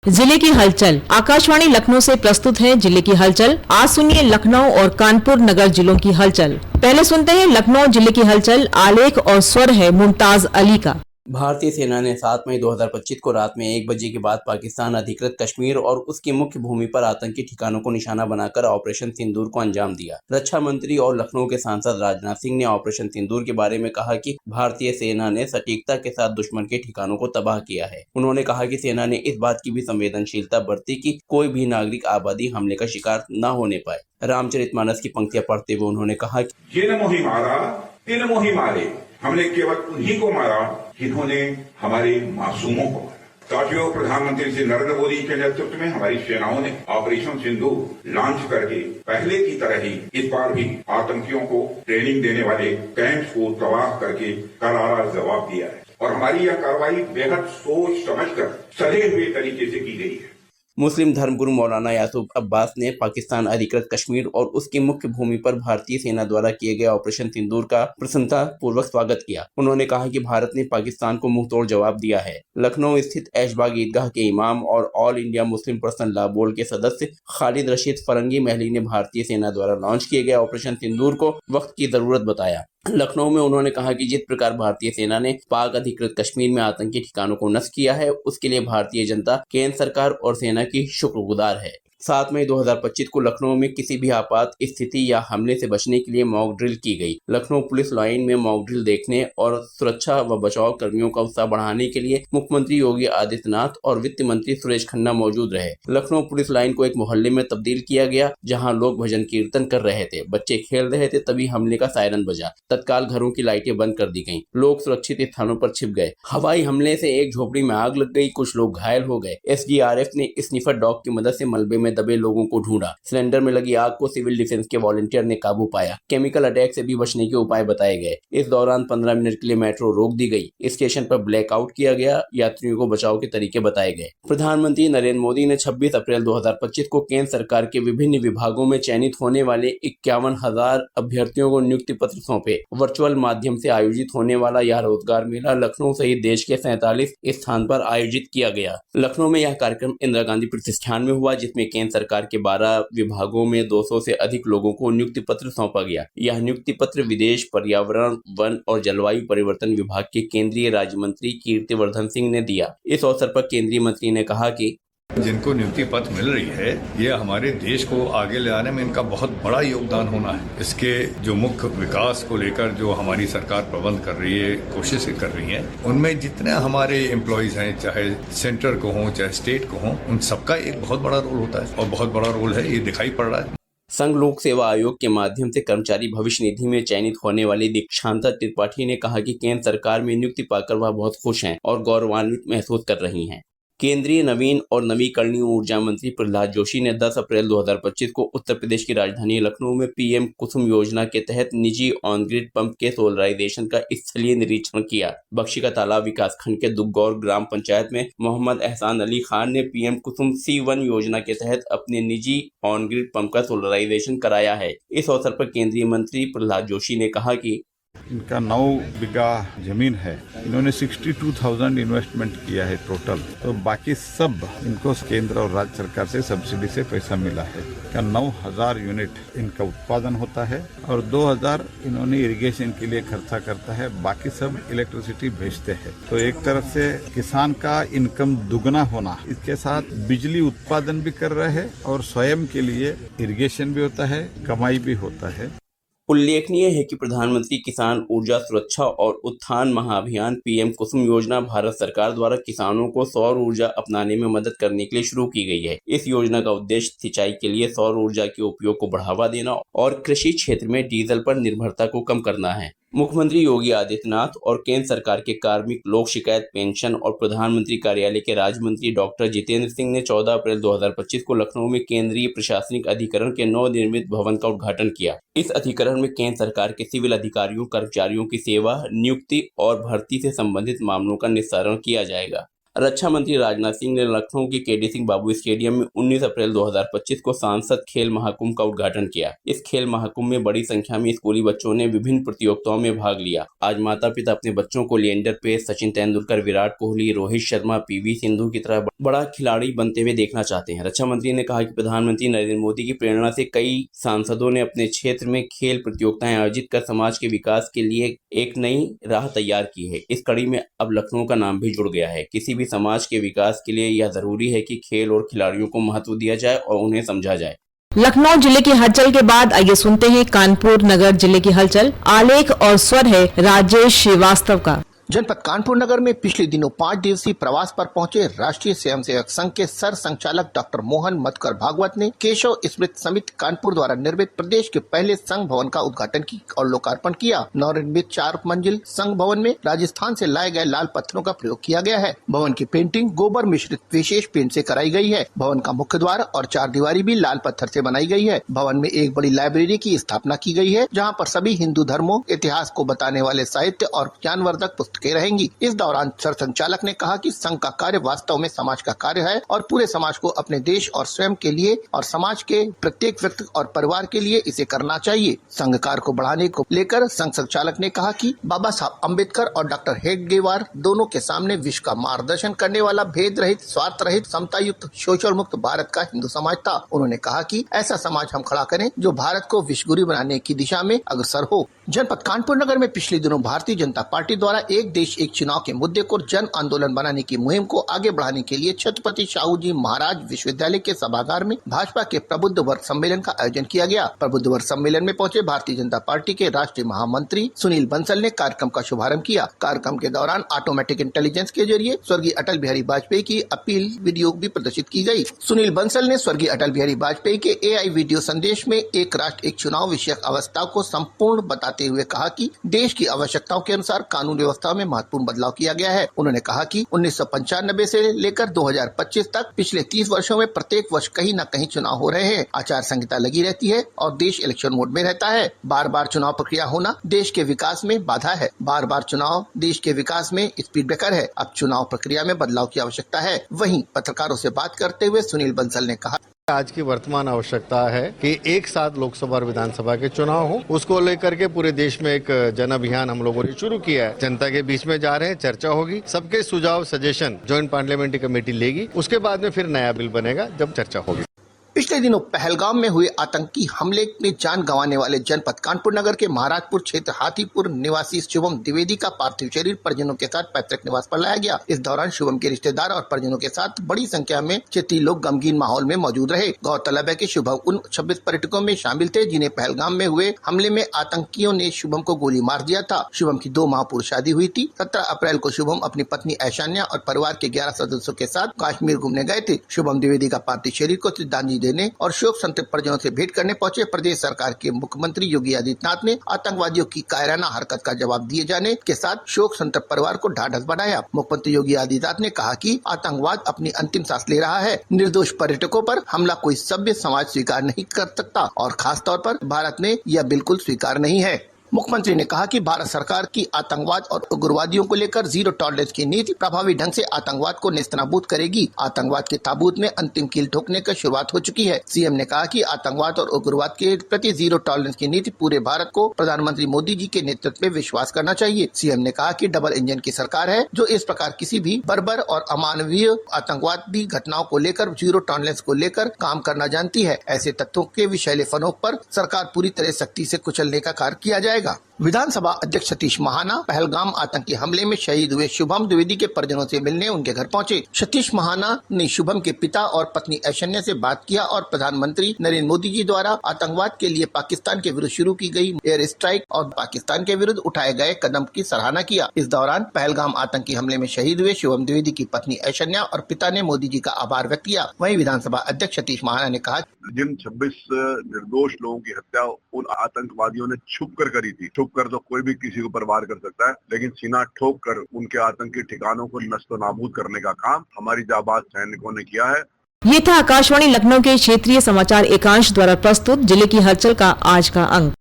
जिले की हलचल। आकाशवाणी लखनऊ से प्रस्तुत है जिले की हलचल। आज सुनिए लखनऊ और कानपुर नगर जिलों की हलचल। पहले सुनते हैं लखनऊ जिले की हलचल। आलेख और स्वर है मुमताज अली का। भारतीय सेना ने 7 मई 2025 को रात में 1 बजे के बाद पाकिस्तान अधिकृत कश्मीर और उसकी मुख्य भूमि पर आतंकी ठिकानों को निशाना बनाकर ऑपरेशन सिंदूर को अंजाम दिया। रक्षा मंत्री और लखनऊ के सांसद राजनाथ सिंह ने ऑपरेशन सिंदूर के बारे में कहा कि भारतीय सेना ने सटीकता के साथ दुश्मन के ठिकानों को तबाह किया है। उन्होंने कहा कि सेना ने इस बात की भी संवेदनशीलता बरती कि कोई भी नागरिक आबादी हमले का शिकार न होने पाए। रामचरितमानस की पंक्तियां पढ़ते हुए उन्होंने कहा कि हमने केवल उन्हीं को मारा जिन्होंने हमारे मासूमों को मारा। साथियों, प्रधानमंत्री श्री नरेंद्र मोदी के नेतृत्व में हमारी सेनाओं ने ऑपरेशन सिंदूर लॉन्च करके पहले की तरह ही इस बार भी आतंकियों को ट्रेनिंग देने वाले कैंप्स को तबाह करके करारा जवाब दिया है और हमारी यह कार्रवाई बेहद सोच समझकर सधे हुए तरीके से की गई है। मुस्लिम धर्मगुरु मौलाना यासूब अब्बास ने पाकिस्तान अधिकृत कश्मीर और उसकी मुख्य भूमि पर भारतीय सेना द्वारा किए गए ऑपरेशन सिंदूर का प्रसन्नता पूर्वक स्वागत किया। उन्होंने कहा कि भारत ने पाकिस्तान को मुंहतोड़ जवाब दिया है। लखनऊ स्थित ऐशबाग ईदगाह के इमाम और all India Muslim personal law board के सदस्य खालिद रशीद फरंगी महली ने भारतीय सेना द्वारा लॉन्च किए गए ऑपरेशन सिंदूर को वक्त की जरूरत बताया। लखनऊ में उन्होंने कहा कि जिस प्रकार भारतीय सेना ने पाक अधिकृत कश्मीर में आतंकी ठिकानों को नष्ट किया है, उसके लिए भारतीय जनता केंद्र सरकार और सेना की शुक्रगुजार है। 7 मई 2025 को लखनऊ में किसी भी आपात स्थिति या हमले से बचने के लिए मॉक ड्रिल की गई। लखनऊ पुलिस लाइन में मॉक ड्रिल देखने और सुरक्षा व बचाव कर्मियों का उत्साह बढ़ाने के लिए मुख्यमंत्री योगी आदित्यनाथ और वित्त मंत्री सुरेश खन्ना मौजूद रहे। लखनऊ पुलिस लाइन को एक मोहल्ले में तब्दील किया गया, जहां लोग भजन कीर्तन कर रहे थे, बच्चे खेल रहे थे, तभी हमले का सायरन बजा। तत्काल घरों की लाइटें बंद कर दी गयी, लोग सुरक्षित स्थानों पर छिप गए। हवाई हमले से एक झोपड़ी में आग लग गई, कुछ लोग घायल हो गए। SDRF ने स्निफर डॉग की मदद से मलबे में दबे लोगों को ढूंढा। सिलेंडर में लगी आग को सिविल डिफेंस के वॉलंटियर ने काबू पाया। केमिकल अटैक से भी बचने के उपाय बताए गए। इस दौरान 15 मिनट के लिए मेट्रो रोक दी गई। स्टेशन पर ब्लैकआउट किया गया। यात्रियों को बचाव के तरीके बताए गए। प्रधानमंत्री नरेंद्र मोदी ने 26 अप्रैल 2025 को केंद्र सरकार के विभिन्न विभागों में चयनित होने वाले 51,000 अभ्यर्थियों को नियुक्ति पत्र सौंपे। वर्चुअल माध्यम से आयोजित होने वाला यह रोजगार मेला लखनऊ सहित देश के 47 स्थान पर आयोजित किया गया। लखनऊ में यह कार्यक्रम इंदिरा गांधी प्रतिष्ठान में हुआ, जिसमें केंद्र सरकार के 12 विभागों में 200 से अधिक लोगों को नियुक्ति पत्र सौंपा गया। यह नियुक्ति पत्र विदेश, पर्यावरण, वन और जलवायु परिवर्तन विभाग के केंद्रीय राज्य मंत्री कीर्तिवर्धन सिंह ने दिया। इस अवसर पर केंद्रीय मंत्री ने कहा कि जिनको नियुक्ति पत्र मिल रही है, ये हमारे देश को आगे ले आने में इनका बहुत बड़ा योगदान होना है। इसके जो मुख्य विकास को लेकर जो हमारी सरकार प्रबंध कर रही है, कोशिशें कर रही है, उनमें जितने हमारे एम्प्लॉयज हैं, चाहे सेंटर को हों चाहे स्टेट को हों, उन सबका एक बहुत बड़ा रोल होता है और बहुत बड़ा रोल है, ये दिखाई पड़ रहा है। संघ लोक सेवा आयोग के माध्यम से कर्मचारी भविष्य निधि में चयनित होने वाली दीक्षांता त्रिपाठी ने कहा कि केंद्र सरकार में नियुक्ति पाकर वह बहुत खुश हैं और गौरवान्वित महसूस कर रही हैं। केंद्रीय नवीन और नवीकरणीय ऊर्जा मंत्री प्रहलाद जोशी ने 10 अप्रैल 2025 को उत्तर प्रदेश की राजधानी लखनऊ में PM कुसुम योजना के तहत निजी ऑन ग्रिड पंप के सोलराइजेशन का स्थलीय निरीक्षण किया। बख्शी का तालाब विकासखंड के दुगौर ग्राम पंचायत में मोहम्मद एहसान अली खान ने PM कुसुम C1 योजना के तहत अपने निजी ऑन ग्रिड पंप का सोलराइजेशन कराया है। इस अवसर पर केंद्रीय मंत्री प्रहलाद जोशी ने कहा कि इनका 9 बीघा जमीन है। इन्होंने 62,000 इन्वेस्टमेंट किया है टोटल। तो बाकी सब इनको केंद्र और राज्य सरकार से सब्सिडी से पैसा मिला है। का 9,000 यूनिट इनका उत्पादन होता है और 2,000 इन्होंने इरिगेशन के लिए खर्चा करता है, बाकी सब इलेक्ट्रिसिटी भेजते हैं। तो एक तरफ से किसान का इनकम दुगना होना, इसके साथ बिजली उत्पादन भी कर रहे हैं और स्वयं के लिए इरिगेशन भी होता है, कमाई भी होता है। उल्लेखनीय है कि प्रधानमंत्री किसान ऊर्जा सुरक्षा और उत्थान महाअभियान PM कुसुम योजना भारत सरकार द्वारा किसानों को सौर ऊर्जा अपनाने में मदद करने के लिए शुरू की गई है। इस योजना का उद्देश्य सिंचाई के लिए सौर ऊर्जा के उपयोग को बढ़ावा देना और कृषि क्षेत्र में डीजल पर निर्भरता को कम करना है। मुख्यमंत्री योगी आदित्यनाथ और केंद्र सरकार के कार्मिक, लोक शिकायत, पेंशन और प्रधानमंत्री कार्यालय के राज्य मंत्री डॉक्टर जितेंद्र सिंह ने 14 अप्रैल 2025 को लखनऊ में केंद्रीय प्रशासनिक अधिकरण के नवनिर्मित भवन का उद्घाटन किया। इस अधिकरण में केंद्र सरकार के सिविल अधिकारियों, कर्मचारियों की सेवा, नियुक्ति और भर्ती से संबंधित मामलों का निस्तारण किया जाएगा। रक्षा मंत्री राजनाथ सिंह ने लखनऊ के केडी सिंह बाबू स्टेडियम में 19 अप्रैल 2025 को सांसद खेल महाकुंभ का उद्घाटन किया। इस खेल महाकुंभ में बड़ी संख्या में स्कूली बच्चों ने विभिन्न प्रतियोगिताओं में भाग लिया। आज माता पिता अपने बच्चों को लिएंडर पेस, सचिन तेंदुलकर, विराट कोहली, रोहित शर्मा, पीवी सिंधु की तरह बड़ा खिलाड़ी बनते हुए देखना चाहते हैं। रक्षा मंत्री ने कहा कि प्रधानमंत्री नरेंद्र मोदी की प्रेरणा से कई सांसदों ने अपने क्षेत्र में खेल प्रतियोगिताएं आयोजित कर समाज के विकास के लिए एक नई राह तैयार की है। इस कड़ी में अब लखनऊ का नाम भी जुड़ गया है। किसी भी समाज के विकास के लिए यह जरूरी है कि खेल और खिलाड़ियों को महत्व दिया जाए और उन्हें समझा जाए। लखनऊ जिले की हलचल के बाद आइए सुनते हैं कानपुर नगर जिले की हलचल। आलेख और स्वर है राजेश श्रीवास्तव का। जनपद कानपुर नगर में पिछले दिनों 5 दिवसीय प्रवास पर पहुंचे राष्ट्रीय स्वयंसेवक संघ के सर संचालक डॉक्टर मोहन मधुकर भागवत ने केशव स्मृति समिति कानपुर द्वारा निर्मित प्रदेश के पहले संघ भवन का उद्घाटन की और लोकार्पण किया। नवनिर्मित 4 मंजिल संघ भवन में राजस्थान से लाए गए लाल पत्थरों का प्रयोग किया गया है। भवन की पेंटिंग गोबर मिश्रित विशेष पेंट से कराई गई है। भवन का मुख्य द्वार और 4 दीवारी भी लाल पत्थर से बनाई गई है। भवन में एक बड़ी लाइब्रेरी की स्थापना की गई है, जहाँ पर सभी हिंदू धर्मों, इतिहास को बताने वाले साहित्य और ज्ञानवर्धक पुस्तकें रहेंगी। इस दौरान सर संचालक ने कहा कि संघ का कार्य वास्तव में समाज का कार्य है और पूरे समाज को अपने देश और स्वयं के लिए और समाज के प्रत्येक व्यक्ति और परिवार के लिए इसे करना चाहिए। संघ कार्य को बढ़ाने को लेकर संघ संचालक ने कहा कि बाबा साहब अम्बेडकर और डॉक्टर हेडगेवार दोनों के सामने विश्व का मार्गदर्शन करने वाला भेद रहित, स्वार्थ रहित, समता युक्त, शोषण मुक्त भारत का हिंदू समाज था। उन्होंने कहा कि ऐसा समाज हम खड़ा करें जो भारत को विश्वगुरु बनाने की दिशा में अग्रसर हो। जनपद कानपुर नगर में पिछले दिनों भारतीय जनता पार्टी द्वारा एक देश एक चुनाव के मुद्दे को जन आंदोलन बनाने की मुहिम को आगे बढ़ाने के लिए छत्रपति शाहू जी महाराज विश्वविद्यालय के सभागार में भाजपा के प्रबुद्ध वर्ग सम्मेलन का आयोजन किया गया। प्रबुद्ध वर्ग सम्मेलन में पहुंचे भारतीय जनता पार्टी के राष्ट्रीय महामंत्री सुनील बंसल ने कार्यक्रम का शुभारंभ किया। कार्यक्रम के दौरान ऑटोमेटिक इंटेलिजेंस के जरिए स्वर्गीय अटल बिहारी वाजपेयी की अपील वीडियो भी प्रदर्शित की गयी। सुनील बंसल ने स्वर्गीय अटल बिहारी वाजपेयी के AI वीडियो संदेश में एक राष्ट्र एक चुनाव विषयक अवस्था को संपूर्ण बताते हुए कहा कि देश की आवश्यकताओं के अनुसार कानून व्यवस्था में महत्वपूर्ण बदलाव किया गया है। उन्होंने कहा कि 1995 से लेकर 2025 तक पिछले 30 वर्षों में प्रत्येक वर्ष कहीं न कहीं चुनाव हो रहे हैं। आचार संहिता लगी रहती है और देश इलेक्शन मोड में रहता है। बार बार चुनाव प्रक्रिया होना देश के विकास में बाधा है। बार बार चुनाव देश के विकास में स्पीड ब्रेकर है। अब चुनाव प्रक्रिया में बदलाव की आवश्यकता है। वहीं पत्रकारों से बात करते हुए सुनील बंसल ने कहा, आज की वर्तमान आवश्यकता है कि एक साथ लोकसभा और विधानसभा के चुनाव हो। उसको लेकर के पूरे देश में एक जन अभियान हम लोगों ने शुरू किया है। जनता के बीच में जा रहे हैं, चर्चा होगी, सबके सुझाव सजेशन ज्वाइंट पार्लियामेंट्री कमेटी लेगी। उसके बाद में फिर नया बिल बनेगा जब चर्चा होगी। पिछले दिनों पहलगाम में हुए आतंकी हमले में जान गंवाने वाले जनपद कानपुर नगर के महाराजपुर क्षेत्र हाथीपुर निवासी शुभम द्विवेदी का पार्थिव शरीर परिजनों के साथ पैतृक निवास पर लाया गया। इस दौरान शुभम के रिश्तेदार और परिजनों के साथ बड़ी संख्या में क्षेत्रीय लोग गमगीन माहौल में मौजूद रहे। गौरतलब है कि शुभम उन 26 पर्यटकों में शामिल थे जिन्हें पहलगाम में हुए हमले में आतंकियों ने शुभम को गोली मार दिया था। शुभम की 2 माह पूर्व शादी हुई थी। 17 अप्रैल को शुभम अपनी पत्नी ऐशान्या और परिवार के 11 सदस्यों के साथ कश्मीर घूमने गए थे। शुभम द्विवेदी का पार्थिव शरीर को श्रद्धांजलि देने और शोक संतप्त परिजनों से भेंट करने पहुंचे प्रदेश सरकार के मुख्यमंत्री योगी आदित्यनाथ ने आतंकवादियों की कायराना हरकत का जवाब दिए जाने के साथ शोक संतप्त परिवार को ढाढ़स बढ़ाया। मुख्यमंत्री योगी आदित्यनाथ ने कहा कि आतंकवाद अपनी अंतिम सांस ले रहा है। निर्दोष पर्यटकों पर हमला कोई सभ्य समाज स्वीकार नहीं कर सकता और खास तौर पर भारत ने यह बिल्कुल स्वीकार नहीं है। मुख्यमंत्री ने कहा कि भारत सरकार की आतंकवाद और उग्रवादियों को लेकर जीरो टॉलरेंस की नीति प्रभावी ढंग से आतंकवाद को नेस्तनाबूद करेगी। आतंकवाद के ताबूत में अंतिम कील ठोकने की शुरुआत हो चुकी है। सीएम ने कहा कि आतंकवाद और उग्रवाद के प्रति जीरो टॉलरेंस की नीति पूरे भारत को प्रधानमंत्री मोदी जी के नेतृत्व में विश्वास करना चाहिए। सीएम ने कहा कि डबल इंजन की सरकार है जो इस प्रकार किसी भी बर्बर और अमानवीय आतंकवादी घटनाओं को लेकर जीरो टॉलरेंस को लेकर काम करना जानती है। ऐसे तत्वों के विषैले फनों पर सरकार पूरी तरह सख्ती से कुचलने का कार्य किया जाएगा। विधानसभा अध्यक्ष सतीश महाना पहलगाम आतंकी हमले में शहीद हुए शुभम द्विवेदी के परिजनों से मिलने उनके घर पहुंचे। सतीश महाना ने शुभम के पिता और पत्नी ऐशन्या से बात किया और प्रधानमंत्री नरेंद्र मोदी जी द्वारा आतंकवाद के लिए पाकिस्तान के विरुद्ध शुरू की गई एयर स्ट्राइक और पाकिस्तान के विरुद्ध उठाए गए कदम की सराहना किया। इस दौरान पहलगाम आतंकी हमले में शहीद हुए शुभम द्विवेदी की पत्नी ऐशन्या और पिता ने मोदी जी का आभार व्यक्त किया। वहीं विधानसभा अध्यक्ष सतीश महाना ने कहा, जिन 26 निर्दोष लोगों की हत्या उन आतंकवादियों ने छुप कर करी थी। छुप कर तो कोई भी किसी के ऊपर वार कर सकता है, लेकिन सीना ठोक कर उनके आतंकी ठिकानों को नष्ट नाबूद करने का काम हमारी जाबाज सैनिकों ने किया है। ये था आकाशवाणी लखनऊ के क्षेत्रीय समाचार एकांश द्वारा प्रस्तुत जिले की हलचल का आज का अंक।